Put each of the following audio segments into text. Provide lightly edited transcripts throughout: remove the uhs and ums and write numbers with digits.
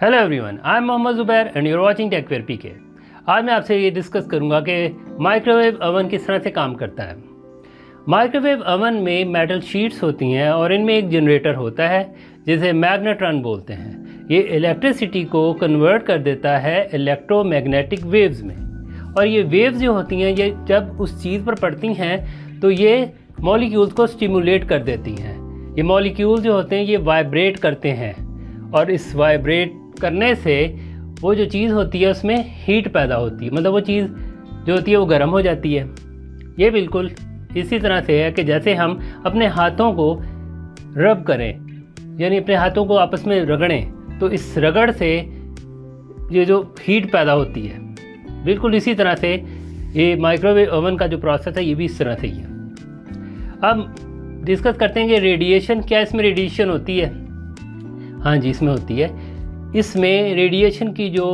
Hello everyone, I am Mohammad Zubair and you are watching Techware PK. आज मैं आपसे ये डिस्कस करूंगा कि माइक्रोवेव ओवन किस तरह से काम करता है। माइक्रोवेव ओवन में मेटल शीट्स होती हैं और इनमें एक जनरेटर होता है जिसे मैग्नेट्रॉन बोलते हैं। ये इलेक्ट्रिसिटी को कन्वर्ट कर देता है इलेक्ट्रोमैग्नेटिक वेव्स में, और ये वेव्स जो होती हैं ये जब उस चीज़ पर पड़ती हैं तो ये मॉलिक्यूल्स को स्टिमुलेट कर देती हैं। ये मॉलिक्यूल जो होते हैं ये वाइब्रेट करते हैं और इस वाइब्रेट करने से वो जो चीज़ होती है उसमें हीट पैदा होती है, मतलब वो चीज़ जो होती है वो गर्म हो जाती है। ये बिल्कुल इसी तरह से है कि जैसे हम अपने हाथों को रब करें, यानी अपने हाथों को आपस में रगड़ें, तो इस रगड़ से ये जो हीट पैदा होती है, बिल्कुल इसी तरह से ये माइक्रोवेव ओवन का जो प्रोसेस है ये भी इस तरह से ही है। अब डिस्कस करते हैं कि रेडिएशन, क्या इसमें रेडिएशन होती है? हाँ जी, इसमें होती है। इसमें रेडिएशन की जो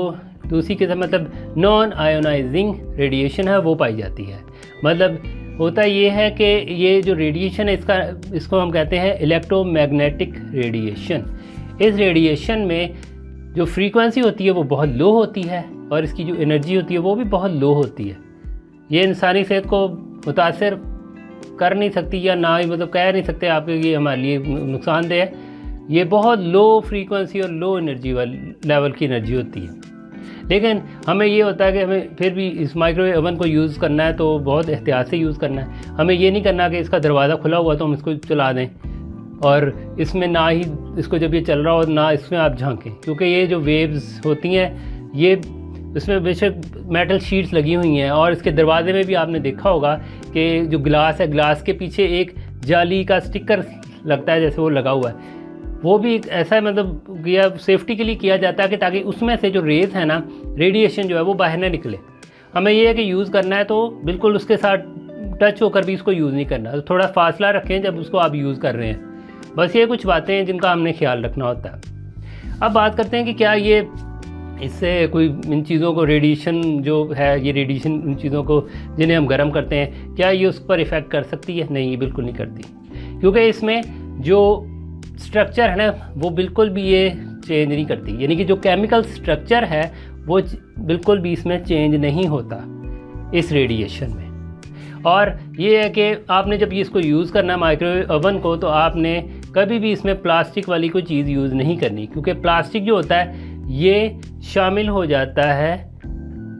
दूसरी किस्म, मतलब नॉन आयोनाइजिंग रेडिएशन है, वो पाई जाती है। मतलब होता ये है कि ये जो रेडिएशन है इसको हम कहते हैं इलेक्ट्रोमैग्नेटिक रेडिएशन। इस रेडिएशन में जो फ्रीक्वेंसी होती है वो बहुत लो होती है और इसकी जो एनर्जी होती है वो भी बहुत लो होती है। ये इंसानी सेहत को मुतासर कर नहीं सकती, या ना ही मतलब कह नहीं सकते आपके ये हमारे लिए नुकसानदेह है। ये बहुत लो फ्रीक्वेंसी और लो एनर्जी वाली लेवल की एनर्जी होती है। लेकिन हमें ये होता है कि हमें फिर भी इस माइक्रोवेव ओवन को यूज़ करना है तो बहुत एहतियात से यूज़ करना है। हमें ये नहीं करना कि इसका दरवाज़ा खुला हुआ तो हम इसको चला दें और इसमें ना ही इसको जब ये चल रहा हो ना इसमें आप झांकें, क्योंकि ये जो वेव्स होती हैं ये इसमें बेशक मेटल शीट्स लगी हुई हैं, और इसके दरवाजे में भी आपने देखा होगा कि जो ग्लास है, ग्लास के पीछे एक जाली का स्टिकर लगता है जैसे वो लगा हुआ है। वो भी एक ऐसा मतलब किया सेफ्टी के लिए किया जाता है कि ताकि उसमें से जो रेज़ है ना, रेडिएशन जो है वो बाहर ना निकले। हमें ये है कि यूज़ करना है तो बिल्कुल उसके साथ टच होकर भी इसको यूज़ नहीं करना, तो थोड़ा फासला रखें जब उसको आप यूज़ कर रहे हैं। बस ये कुछ बातें हैं जिनका हमने ख्याल रखना होता है। अब बात करते हैं कि क्या ये इससे कोई इन चीज़ों को रेडिएशन जो है, ये रेडिएशन इन चीज़ों को जिन्हें हम गर्म करते हैं, क्या ये उस पर इफ़ेक्ट कर सकती है? नहीं, ये बिल्कुल नहीं करती, क्योंकि इसमें जो स्ट्रक्चर है ना वो बिल्कुल भी ये चेंज नहीं करती। यानी कि जो केमिकल स्ट्रक्चर है वो बिल्कुल भी इसमें चेंज नहीं होता इस रेडिएशन में। और ये है कि आपने जब ये इसको यूज़ करना है माइक्रोवेव ओवन को, तो आपने कभी भी इसमें प्लास्टिक वाली कोई चीज़ यूज़ नहीं करनी, क्योंकि प्लास्टिक जो होता है ये शामिल हो जाता है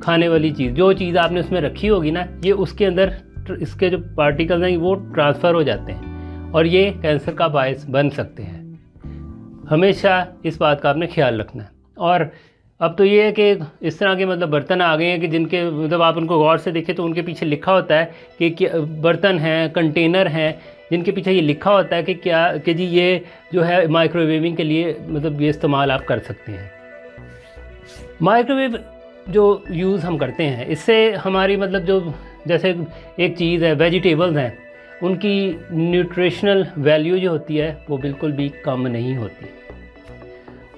खाने वाली चीज़। जो चीज़ आपने उसमें रखी होगी ना, ये उसके अंदर इसके जो पार्टिकल्स हैं वो ट्रांसफ़र हो जाते हैं और ये कैंसर का बायस बन सकते हैं। हमेशा इस बात का आपने ख्याल रखना है। और अब तो ये है कि इस तरह के मतलब बर्तन आ गए हैं कि जिनके मतलब आप उनको गौर से देखें तो उनके पीछे लिखा होता है कि बर्तन हैं, कंटेनर हैं, जिनके पीछे ये लिखा होता है कि क्या कि जी ये जो है माइक्रोवेविंग के लिए मतलब ये इस्तेमाल आप कर सकते हैं। माइक्रोवेव जो यूज़ हम करते हैं इससे हमारी मतलब जो जैसे एक चीज़ है, वेजिटेबल्स हैं, उनकी न्यूट्रिशनल वैल्यू जो होती है वो बिल्कुल भी कम नहीं होती।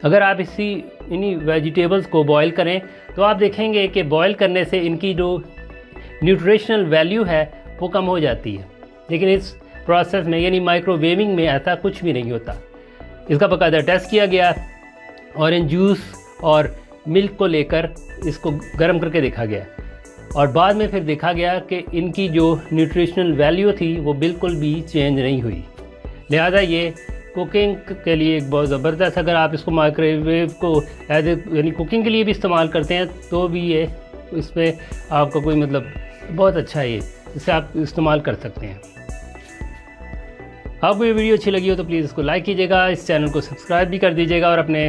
अगर आप इन्हीं वेजिटेबल्स को बॉईल करें तो आप देखेंगे कि बॉईल करने से इनकी जो न्यूट्रिशनल वैल्यू है वो कम हो जाती है। लेकिन इस प्रोसेस में यानी माइक्रोवेविंग में ऐसा कुछ भी नहीं होता। इसका बाकायदा टेस्ट किया गया, ऑरेंज जूस और मिल्क को लेकर इसको गर्म करके देखा गया, और बाद में फिर देखा गया कि इनकी जो न्यूट्रिशनल वैल्यू थी वो बिल्कुल भी चेंज नहीं हुई। लिहाजा ये कुकिंग के लिए एक बहुत ज़बरदस्त, अगर आप इसको माइक्रोवेव को एज ए यानी कुकिंग के लिए भी इस्तेमाल करते हैं तो भी ये इसमें आपका कोई मतलब बहुत अच्छा है, ये इसे आप इस्तेमाल कर सकते हैं। आपको ये वीडियो अच्छी लगी हो तो प्लीज़ इसको लाइक कीजिएगा, इस चैनल को सब्सक्राइब भी कर दीजिएगा और अपने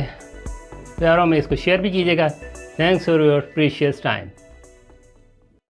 प्यारों में इसको शेयर भी कीजिएगा। Thanks for your precious time.